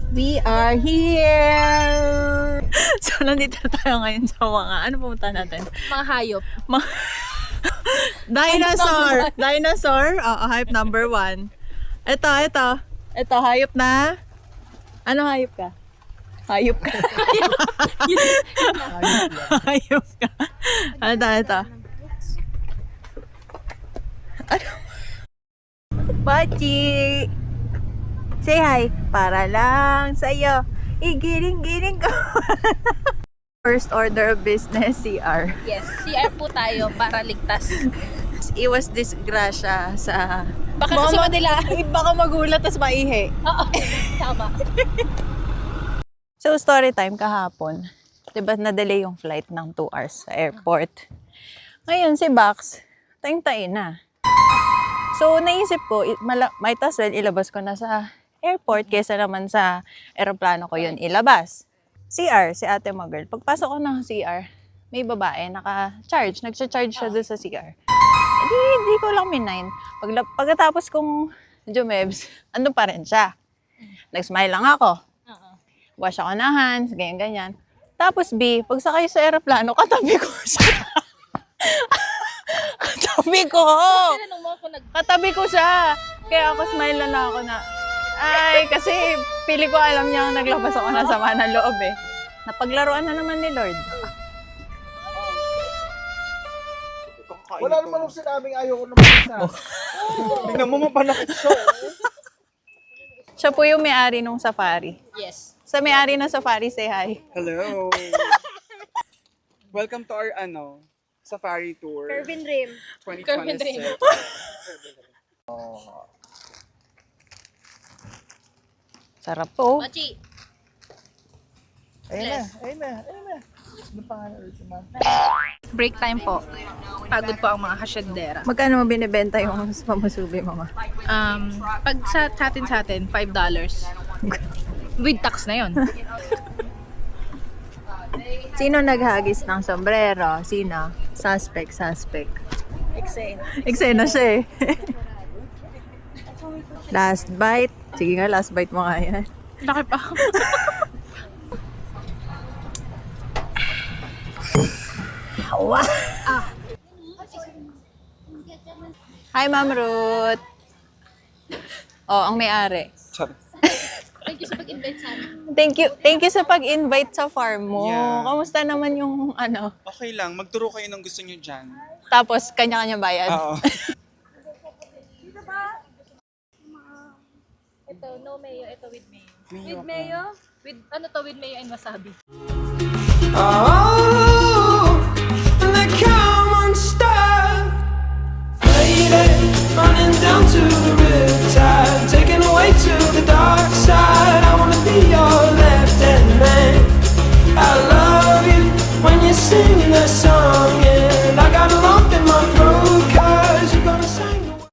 We are here! So, nandito tayo ngayon sa mga, ano pumunta natin? Mga hayop. Dinosaur! Dinosaur? Oo, hype number 1. Ito, hayop na. Ano hayop ka? Hayop ka. Hayop ka. Ito. Ano? Pachi! Say hi. Para lang sa'yo. Igiring-giring ko. First order of business, CR. Yes, CR po tayo para ligtas. Iwas disgrasya sa... Baka kasi madila. Baka magulat tas maihi. Oo, tama. So, story time kahapon. Diba na-delay yung flight ng 2 hours sa airport. Ngayon, si Bax, taing-tain na. So, naisip ko, might as well ilabas ko na sa airport kesa naman sa aeroplano ko yun ilabas. CR, si ate mo girl. Pagpasok ko ng CR, may babae, naka-charge. Nag-charge siya doon sa CR. Hindi ko lang minayin. Pagkatapos kong jumebs, andun pa rin siya. Nag-smile lang ako. Wash ako ng hands, ganyan-ganyan. Tapos B, pagsakay sa aeroplano, katabi ko siya. Katabi ko siya. Kaya ako smile na ako na, ay, kasi pili ko alam niya naglabas ako na sama ng loob eh. Napaglaruan na naman ni Lord. Wala naman nung sinabing ayoko naman isa. Tingnan mo mapanakit siya. Siya po yung may-ari ng safari. Yes. Sa may-ari ng safari, say hi. Hello. Welcome to our safari tour. Curvin Rim. 2026. Sarap po. Machi. Ayun na. Ano pangalan ulit ma'am? Break time po. Pagod po ang mga hasyagdera. Magkano mo binibenta yung pamasubi, mama? Pag sa atin, $5. With tax na yon. Sino naghagis ng sombrero? Sino? Suspect. Eksena siya eh. Last bite. Sige nga, last bite mo nga yan. Laki pa. Hi, Ma'am Ruth. Oh, ang may-ari. Sorry. Thank you sa pag-invite sa amin. Thank you sa pag-invite sa farm mo. Yeah. Kamusta naman yung ano? Okay lang, magturo kayo ng gusto nyo dyan. Tapos kanya-kanya bayad. Oo. Ito, no mayo. Ito with mayo. Mayo With mayo? With, ano to, with mayo and wasabi. Oh, and they come unstuck, lady, running down to the riptide, taken away to the dark side. I wanna be your left-hand man. I love you when you're singing that song.